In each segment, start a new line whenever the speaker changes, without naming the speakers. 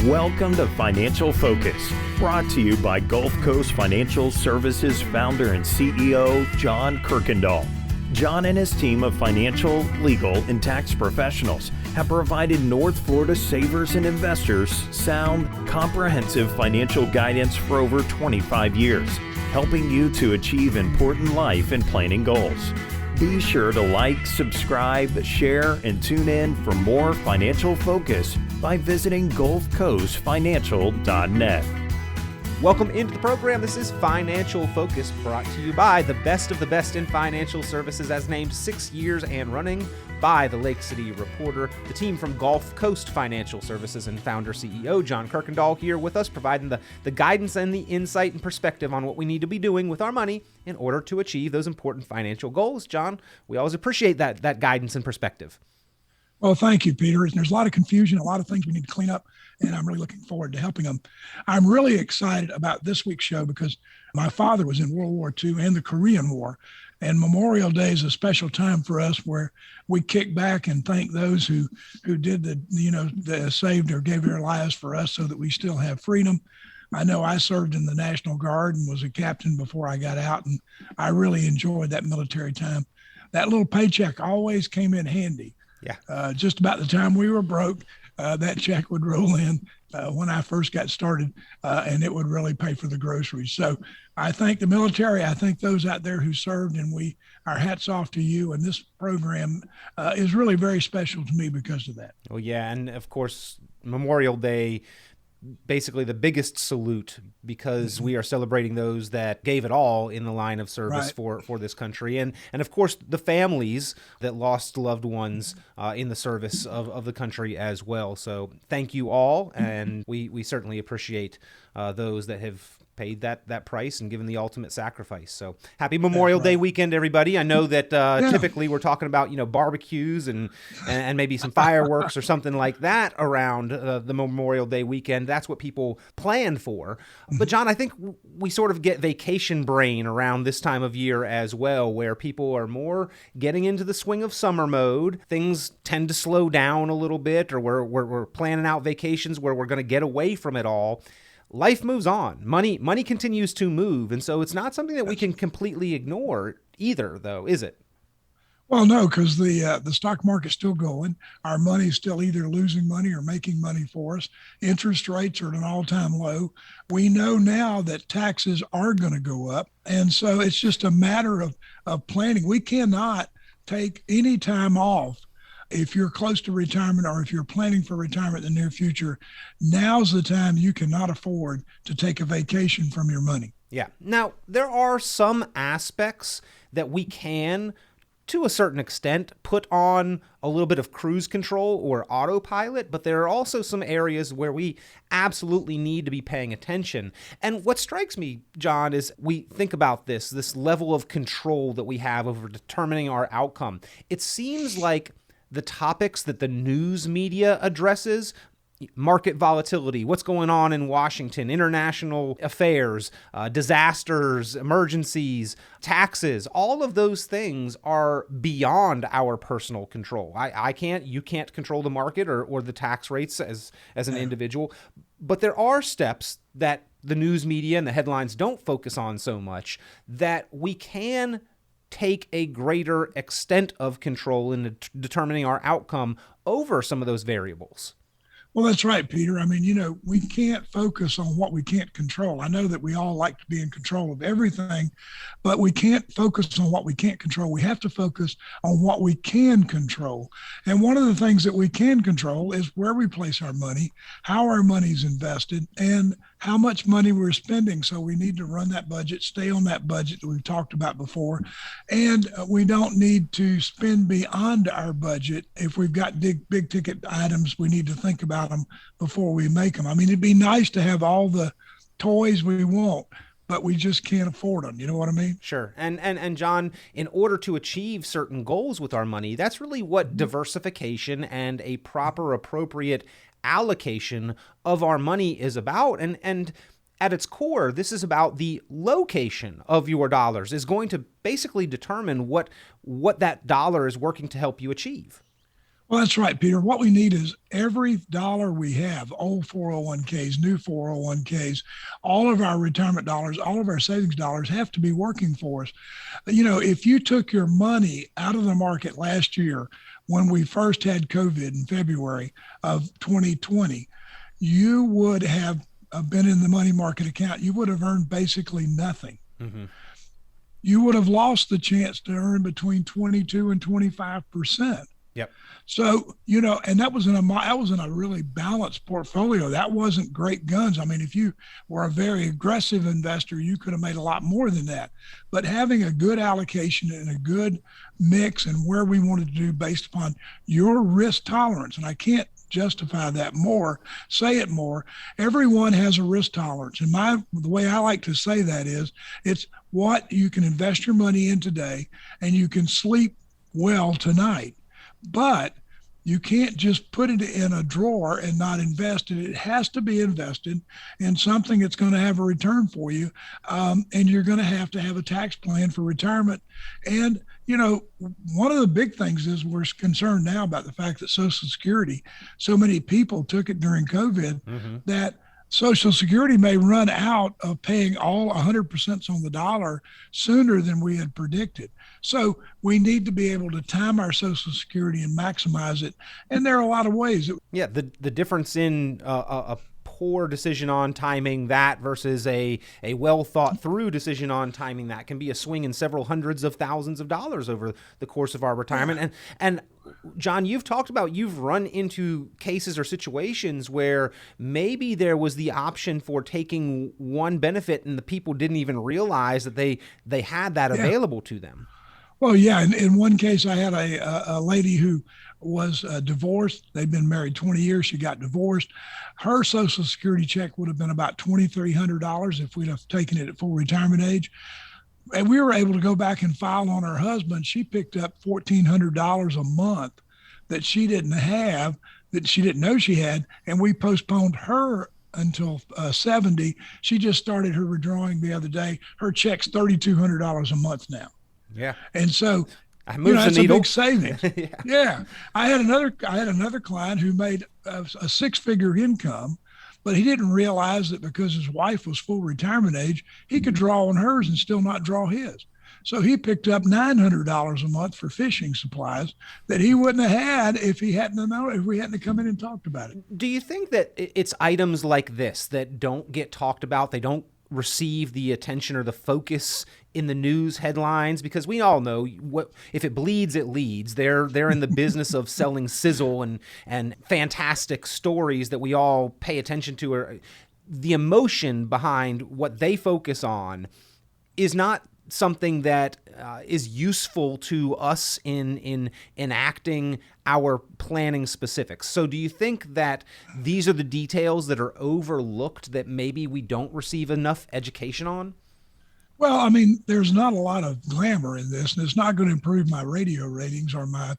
Welcome to Financial Focus, brought to you by GulfCoast Financial Services founder and CEO, John Kuykendall. John and his team of financial, legal, and tax professionals have provided North Florida savers and investors sound, comprehensive financial guidance for over 25 years, helping you to achieve important life and planning goals. Be sure to like, subscribe, share, and tune in for more Financial Focus by visiting GulfCoastFinancial.net.
Welcome into the program. This is Financial Focus, brought to you by the best of the best in financial services, as named 6 years and running by the Lake City Reporter. The team from GulfCoast Financial Services and founder CEO John Kuykendall here with us, providing the guidance and the insight and perspective on what we need to be doing with our money in order to achieve those important financial goals. John, we always appreciate that guidance and perspective.
Well, thank you, Peter. There's a lot of confusion, a lot of things we need to clean up, and I'm really looking forward to helping them. I'm really excited about this week's show because my father was in World War II and the Korean War, and Memorial Day is a special time for us where we kick back and thank those who did the saved or gave their lives for us so that we still have freedom. I know I served in the National Guard and was a captain before I got out, and I really enjoyed that military time. That little paycheck always came in handy. Yeah. Just about the time we were broke, that check would roll in when I first got started, and it would really pay for the groceries. So I thank the military. I thank those out there who served, and our hats off to you. And this program is really very special to me because of that.
Well, yeah, and of course, Memorial Day, basically the biggest salute, because we are celebrating those that gave it all in the line of service for this country. And of course, the families that lost loved ones in the service of the country as well. So thank you all. And we certainly appreciate those that have paid that price and given the ultimate sacrifice. So happy Memorial Day weekend, everybody. I know that typically we're talking about, barbecues and maybe some fireworks or something like that around the Memorial Day weekend. That's what people plan for. But John, I think we sort of get vacation brain around this time of year as well, where people are more getting into the swing of summer mode. Things tend to slow down a little bit, or we're planning out vacations where we're going to get away from it all. Life moves on. Money continues to move. And so it's not something that we can completely ignore either, though, is it?
Well, no, because the stock market's still going. Our money's still either losing money or making money for us. Interest rates are at an all-time low. We know now that taxes are going to go up. And so it's just a matter of planning. We cannot take any time off. If you're close to retirement or if you're planning for retirement in the near future, now's the time you cannot afford to take a vacation from your money.
Yeah. Now, there are some aspects that we can, to a certain extent, put on a little bit of cruise control or autopilot, but there are also some areas where we absolutely need to be paying attention. And what strikes me, John, is we think about this level of control that we have over determining our outcome. It seems like the topics that the news media addresses, market volatility, what's going on in Washington, international affairs, disasters, emergencies, taxes, all of those things are beyond our personal control. You can't control the market or the tax rates as an individual, but there are steps that the news media and the headlines don't focus on so much that we can take a greater extent of control in determining our outcome over some of those variables.
Well, that's right, Peter. I mean, we can't focus on what we can't control. I know that we all like to be in control of everything, but we can't focus on what we can't control. We have to focus on what we can control. And one of the things that we can control is where we place our money, how our money's invested, and how much money we're spending. So we need to run that budget, stay on that budget that we've talked about before. And we don't need to spend beyond our budget. If we've got big ticket items, we need to think about them before we make them. I mean, it'd be nice to have all the toys we want, but we just can't afford them. You know what I mean?
Sure. And John, in order to achieve certain goals with our money, that's really what diversification and a proper, appropriate allocation of our money is about. And at its core, this is about the location of your dollars is going to basically determine what that dollar is working to help you achieve.
Well, that's right, Peter. What we need is every dollar we have, old 401ks, new 401ks, all of our retirement dollars, all of our savings dollars have to be working for us. If you took your money out of the market last year when we first had COVID in February of 2020, you would have been in the money market account. You would have earned basically nothing. Mm-hmm. You would have lost the chance to earn between 22 and 25%.
Yep.
So, and that was in a really balanced portfolio. That wasn't great guns. I mean, if you were a very aggressive investor, you could have made a lot more than that. But having a good allocation and a good mix and where we wanted to do based upon your risk tolerance, and I can't justify that say it more. Everyone has a risk tolerance. And the way I like to say that is it's what you can invest your money in today and you can sleep well tonight. But you can't just put it in a drawer and not invest it. It has to be invested in something that's going to have a return for you. And you're going to have a tax plan for retirement. And, one of the big things is we're concerned now about the fact that Social Security, so many people took it during COVID, mm-hmm. that Social Security may run out of paying all 100% on the dollar sooner than we had predicted. So we need to be able to time our Social Security and maximize it. And there are a lot of ways.
Yeah, the difference in a poor decision on timing that versus a well thought through decision on timing that can be a swing in several hundreds of thousands of dollars over the course of our retirement. And John, you've run into cases or situations where maybe there was the option for taking one benefit and the people didn't even realize that they had that available to them.
Well, yeah. In one case, I had a lady who was divorced. They'd been married 20 years. She got divorced. Her Social Security check would have been about $2,300 if we'd have taken it at full retirement age. And we were able to go back and file on her husband. She picked up $1,400 a month that she didn't have, that she didn't know she had. And we postponed her until 70. She just started her withdrawing the other day. Her check's $3,200 a month now.
Yeah.
And so,
that's
a big savings. Yeah. I had another client who made a six-figure income, but he didn't realize that because his wife was full retirement age, he could draw on hers and still not draw his. So he picked up $900 a month for fishing supplies that he wouldn't have had if we hadn't come in and talked about it.
Do you think that it's items like this that don't get talked about? They don't receive the attention or the focus in the news headlines, because we all know what if it bleeds, it leads. They're in the business of selling sizzle and fantastic stories that we all pay attention to. Or the emotion behind what they focus on is not something that is useful to us in enacting our planning specifics. So do you think that these are the details that are overlooked that maybe we don't receive enough education on?
Well, I mean, there's not a lot of glamour in this, and it's not going to improve my radio ratings or my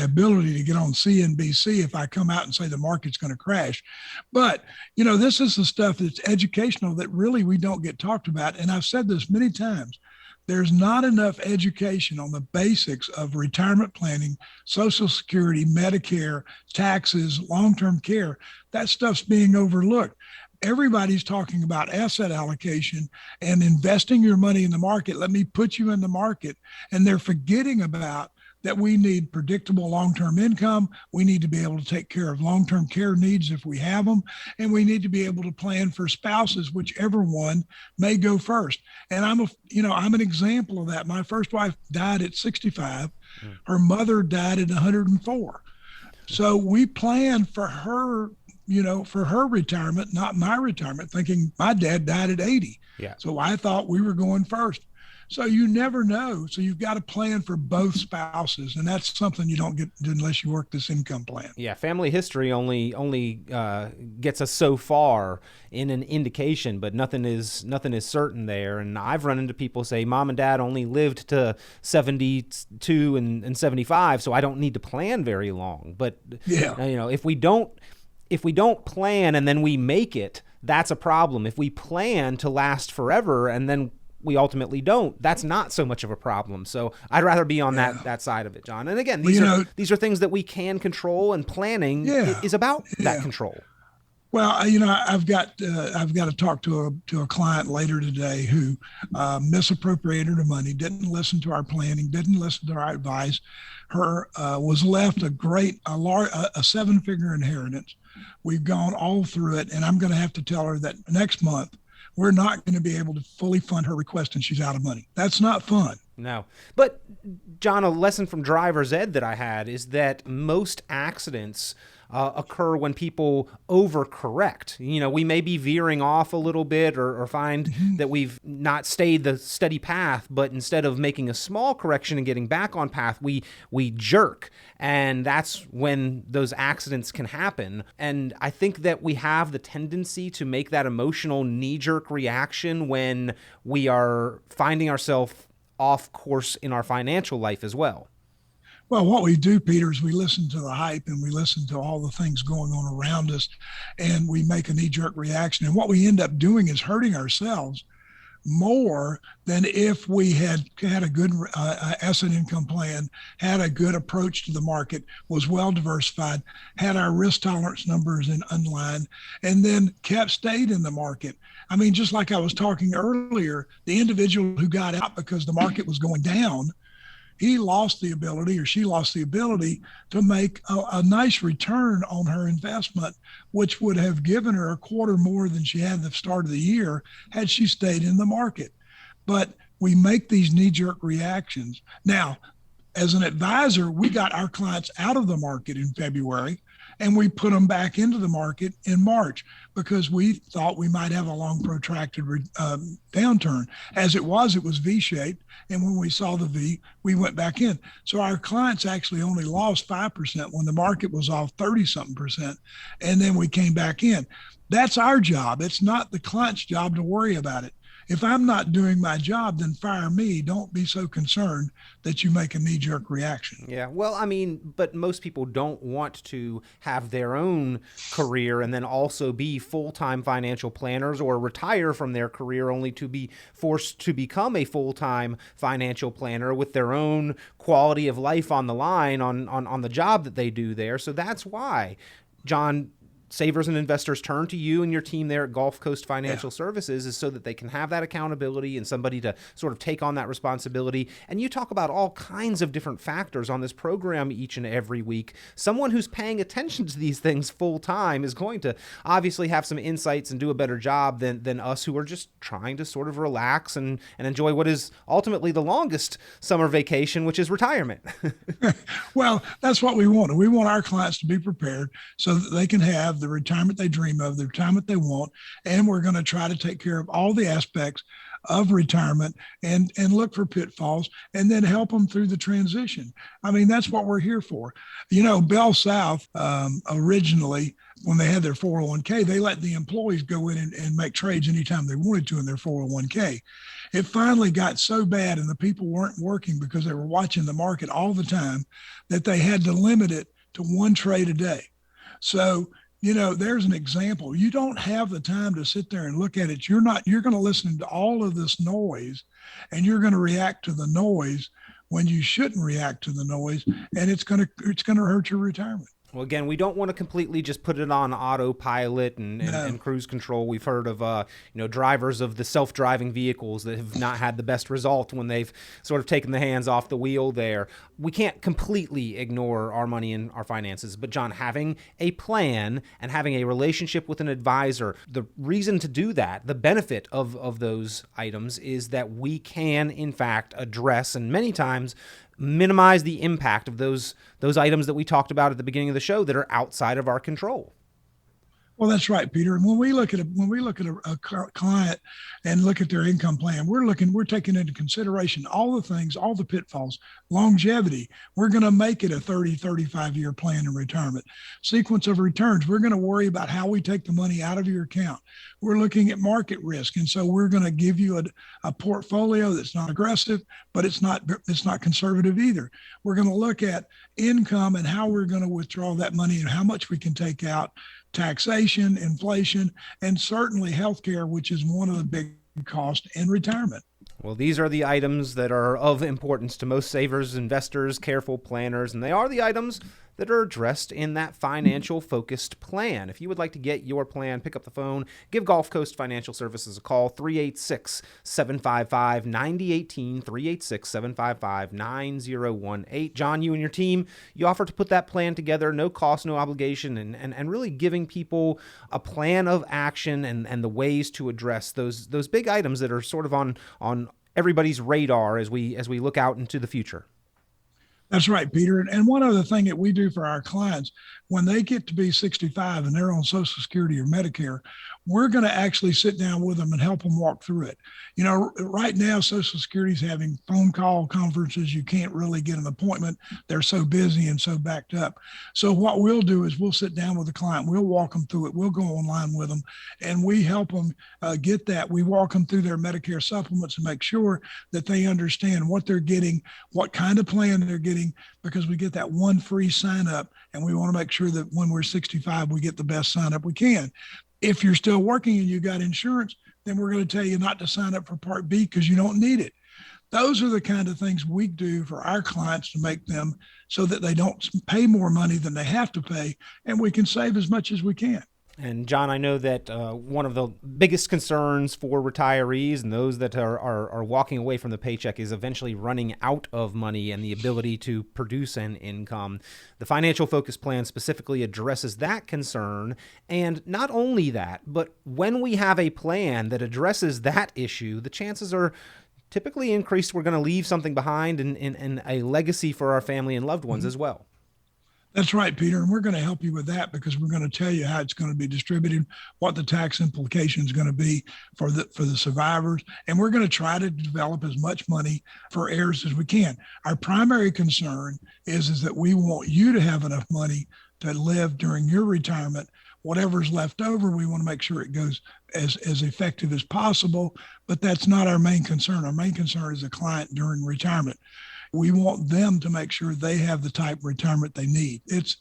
ability to get on CNBC if I come out and say the market's going to crash. But, this is the stuff that's educational that really we don't get talked about. And I've said this many times. There's not enough education on the basics of retirement planning, Social Security, Medicare, taxes, long-term care. That stuff's being overlooked. Everybody's talking about asset allocation and investing your money in the market. Let me put you in the market. And they're forgetting about that we need predictable long-term income. We need to be able to take care of long-term care needs if we have them. And we need to be able to plan for spouses, whichever one may go first. And I'm an example of that. My first wife died at 65. Her mother died at 104. So we planned for her, for her retirement, not my retirement, thinking my dad died at 80.
Yeah.
So I thought we were going first. So you never know. So you've got to plan for both spouses, and that's something you don't get unless you work this income plan.
Yeah, family history only gets us so far in an indication, but nothing is certain there. And I've run into people say, "Mom and Dad only lived to 72 and 75, so I don't need to plan very long." But if we don't plan and then we make it, that's a problem. If we plan to last forever and then we ultimately don't, that's not so much of a problem. So I'd rather be on that side of it, John. And again, these are things that we can control, and planning is about that control.
Well, I've got to talk to a client later today who misappropriated her money, didn't listen to our planning, didn't listen to our advice. Her was left a seven-figure inheritance. We've gone all through it, and I'm going to have to tell her that next month we're not going to be able to fully fund her request, and she's out of money. That's not fun.
No. But, John, a lesson from driver's ed that I had is that most accidents occur when people overcorrect. We may be veering off a little bit or find that we've not stayed the steady path, but instead of making a small correction and getting back on path, we jerk. And that's when those accidents can happen. And I think that we have the tendency to make that emotional knee-jerk reaction when we are finding ourselves off course in our financial life as well.
Well, what we do, Peter, is we listen to the hype and we listen to all the things going on around us, and we make a knee-jerk reaction. And what we end up doing is hurting ourselves more than if we had a good asset income plan, had a good approach to the market, was well diversified, had our risk tolerance numbers in line, and then stayed in the market. I mean, just like I was talking earlier, the individual who got out because the market was going down, she lost the ability to make a nice return on her investment, which would have given her a quarter more than she had at the start of the year had she stayed in the market. But we make these knee-jerk reactions. Now, as an advisor, we got our clients out of the market in February, and we put them back into the market in March because we thought we might have a long protracted downturn. As it was V-shaped. And when we saw the V, we went back in. So our clients actually only lost 5% when the market was off 30-something%. And then we came back in. That's our job. It's not the client's job to worry about it. If I'm not doing my job, then fire me. Don't be so concerned that you make a knee-jerk reaction.
Yeah, well, I mean, but most people don't want to have their own career and then also be full-time financial planners, or retire from their career only to be forced to become a full-time financial planner with their own quality of life on the line on the job that they do there. So that's why, John, savers and investors turn to you and your team there at GulfCoast Financial Services, is so that they can have that accountability and somebody to sort of take on that responsibility. And you talk about all kinds of different factors on this program each and every week. Someone who's paying attention to these things full time is going to obviously have some insights and do a better job than us who are just trying to sort of relax and enjoy what is ultimately the longest summer vacation, which is retirement.
Well, that's what we want. We want our clients to be prepared so that they can have the retirement they dream of, the retirement they want, and we're going to try to take care of all the aspects of retirement and look for pitfalls and then help them through the transition. I mean, that's what we're here for. Bell South, originally, when they had their 401k, they let the employees go in and make trades anytime they wanted to in their 401k. It finally got so bad and the people weren't working because they were watching the market all the time that they had to limit it to one trade a day. So there's an example. You don't have the time to sit there and look at it. You're going to listen to all of this noise, and you're going to react to the noise when you shouldn't react to the noise, and it's going to hurt your retirement.
Well, again, we don't want to completely just put it on autopilot and cruise control. We've heard of, drivers of the self-driving vehicles that have not had the best result when they've sort of taken the hands off the wheel there. We can't completely ignore our money and our finances. But, John, having a plan and having a relationship with an advisor, the reason to do that, the benefit of those items is that we can, in fact, address and many times minimize the impact of those items that we talked about at the beginning of the show that are outside of our control.
Well, that's right, Peter. And when we look at a client and look at their income plan, we're taking into consideration all the things, all the pitfalls, longevity. We're going to make it a 30, 35-year plan in retirement. Sequence of returns. We're going to worry about how we take the money out of your account. We're looking at market risk. And so we're going to give you a portfolio that's not aggressive, but it's not conservative either. We're going to look at income and how we're going to withdraw that money and how much we can take out, taxation, inflation, and certainly healthcare, which is one of the big costs in retirement.
Well, these are the items that are of importance to most savers, investors, careful planners, and they are the items that are addressed in that financial focused plan. If you would like to get your plan, pick up the phone, give GulfCoast Financial Services a call, 386-755-9018, 386-755-9018. John, you and your team, you offer to put that plan together, no cost, no obligation, and really giving people a plan of action and the ways to address those big items that are sort of on everybody's radar as we look out into the future.
That's right, Peter. And one other thing that we do for our clients, when they get to be 65 and they're on Social Security or Medicare, we're going to actually sit down with them and help them walk through it. You know, right now, Social Security is having phone call conferences. You can't really get an appointment. They're so busy and so backed up. So what we'll do is we'll sit down with the client. We'll walk them through it. We'll go online with them, and we help them get that. We walk them through their Medicare supplements and make sure that they understand what they're getting, what kind of plan they're getting, because we get that one free sign up, and we want to make sure that when we're 65, we get the best sign up we can. If you're still working and you got insurance, then we're going to tell you not to sign up for Part B because you don't need it. Those are the kind of things we do for our clients to make them so that they don't pay more money than they have to pay, and we can save as much as we can.
And John, I know that one of the biggest concerns for retirees and those that are walking away from the paycheck is eventually running out of money and the ability to produce an income. The Financial Focus Plan specifically addresses that concern. And not only that, but when we have a plan that addresses that issue, the chances are typically increased we're going to leave something behind in a legacy for our family and loved ones as well.
That's right, Peter. And we're going to help you with that because we're going to tell you how it's going to be distributed, what the tax implication is going to be for the survivors. And we're going to try to develop as much money for heirs as we can. Our primary concern is that we want you to have enough money to live during your retirement. Whatever's left over, we want to make sure it goes as effective as possible. But that's not our main concern. Our main concern is the client during retirement. We want them to make sure they have the type of retirement they need. It's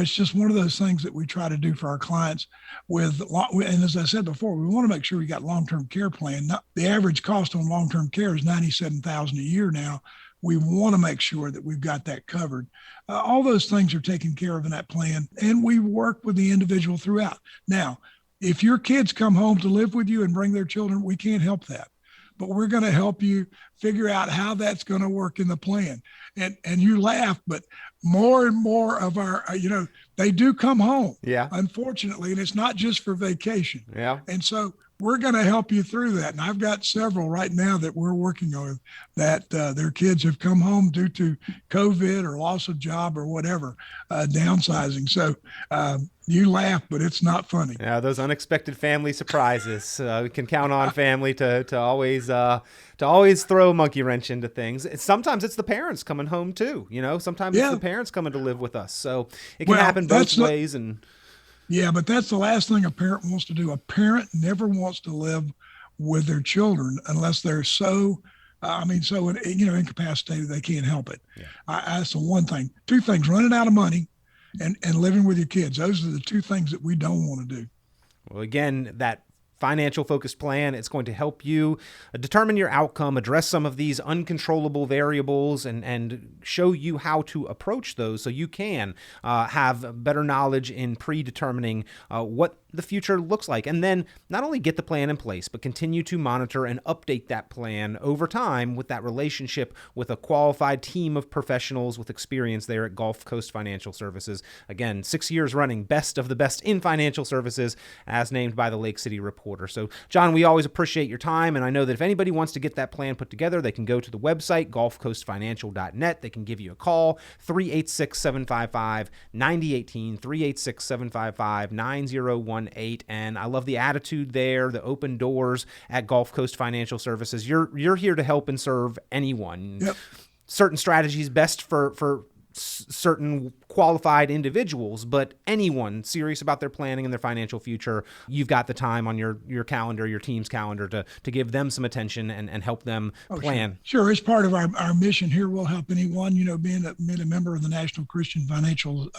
just one of those things that we try to do for our clients and as I said before, we want to make sure we got long-term care plan. The average cost on long-term care is $97,000 a year now. We want to make sure that we've got that covered. All those things are taken care of in that plan, and we work with the individual throughout. Now, if your kids come home to live with you and bring their children, we can't help that. But we're going to help you figure out how that's going to work in the plan. And you laugh, but more and more of our, they do come home, unfortunately, and it's not just for vacation.
Yeah.
And so we're going to help you through that. And I've got several right now that we're working on that their kids have come home due to COVID or loss of job or whatever, downsizing. So you laugh, but it's not funny.
Yeah, those unexpected family surprises. We can count on family to always throw a monkey wrench into things. Sometimes it's the parents coming home too. Sometimes it's the parents coming to live with us. So it can happen both ways.
Yeah, but that's the last thing a parent wants to do. A parent never wants to live with their children unless they're so incapacitated they can't help it. Yeah. That's the one thing. Two things: running out of money and living with your kids. Those are the two things that we don't want to do.
Well, again, that Financial Focus Plan, it's going to help you determine your outcome, address some of these uncontrollable variables, and show you how to approach those so you can have better knowledge in predetermining what the future looks like. And then not only get the plan in place, but continue to monitor and update that plan over time with that relationship with a qualified team of professionals with experience there at GulfCoast Financial Services. Again, 6 years running, best of the best in financial services as named by the Lake City Reporter. So, John, we always appreciate your time, and I know that if anybody wants to get that plan put together, they can go to the website, gulfcoastfinancial.net. They can give you a call, 386-755-9018, 386-755-9018. And I love the attitude there, the open doors at GulfCoast Financial Services. You're here to help and serve anyone.
Yep.
Certain strategies best for certain qualified individuals, but anyone serious about their planning and their financial future, you've got the time on your calendar, your team's calendar to give them some attention and help them plan.
Sure. As part of our mission here, we'll help anyone, being a member of the National Christian Financial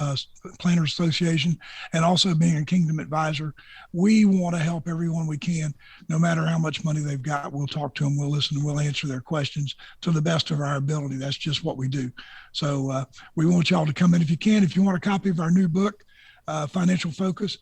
Planners Association and also being a Kingdom Advisor. We want to help everyone we can, no matter how much money they've got. We'll talk to them, we'll listen, and we'll answer their questions to the best of our ability. That's just what we do. So we want y'all to come in if you can. If you want a copy of our new book, Financial Focus,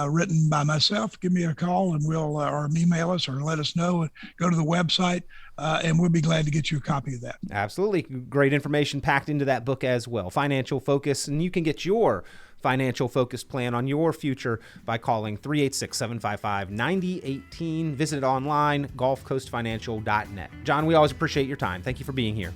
written by myself, give me a call and we'll or email us or let us know. Go to the website and we'll be glad to get you a copy of that.
Absolutely. Great information packed into that book as well. Financial Focus, and you can get your financial focus plan on your future by calling 386-755-9018. Visit it online, GulfCoastFinancial.net. John, we always appreciate your time. Thank you for being here.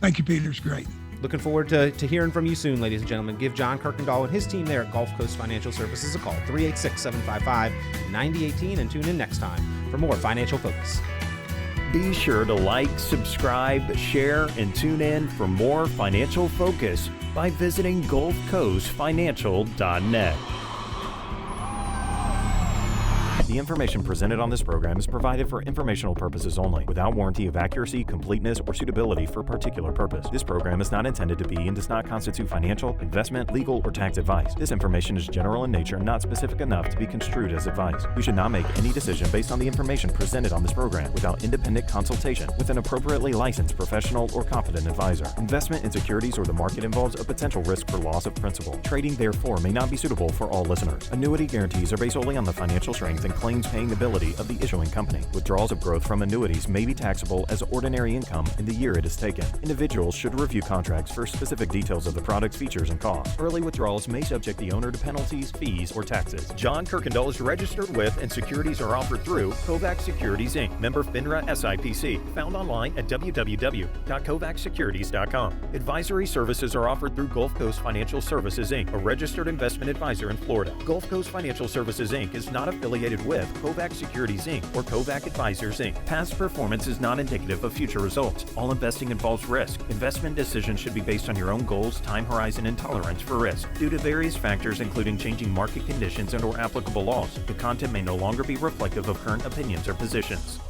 Thank you, Peter. It's great.
Looking forward to hearing from you soon, ladies and gentlemen. Give John Kuykendall and his team there at Gulf Coast Financial Services a call, 386-755-9018, and tune in next time for more Financial Focus.
Be sure to like, subscribe, share, and tune in for more Financial Focus by visiting GulfCoastFinancial.net. The information presented on this program is provided for informational purposes only, without warranty of accuracy, completeness, or suitability for a particular purpose. This program is not intended to be and does not constitute financial, investment, legal, or tax advice. This information is general in nature and not specific enough to be construed as advice. You should not make any decision based on the information presented on this program without independent consultation with an appropriately licensed professional or competent advisor. Investment in securities or the market involves a potential risk for loss of principal. Trading, therefore, may not be suitable for all listeners. Annuity guarantees are based solely on the financial strength and claims-paying ability of the issuing company. Withdrawals of growth from annuities may be taxable as ordinary income in the year it is taken. Individuals should review contracts for specific details of the product's features and costs. Early withdrawals may subject the owner to penalties, fees, or taxes. John Kuykendall is registered with and securities are offered through Kovac Securities, Inc., member FINRA SIPC, found online at www.kovacsecurities.com. Advisory services are offered through Gulf Coast Financial Services, Inc., a registered investment advisor in Florida. Gulf Coast Financial Services, Inc. is not affiliated with Kovac Securities, Inc. or Kovac Advisors, Inc. Past performance is not indicative of future results. All investing involves risk. Investment decisions should be based on your own goals, time horizon, and tolerance for risk. Due to various factors including changing market conditions and/or applicable laws, the content may no longer be reflective of current opinions or positions.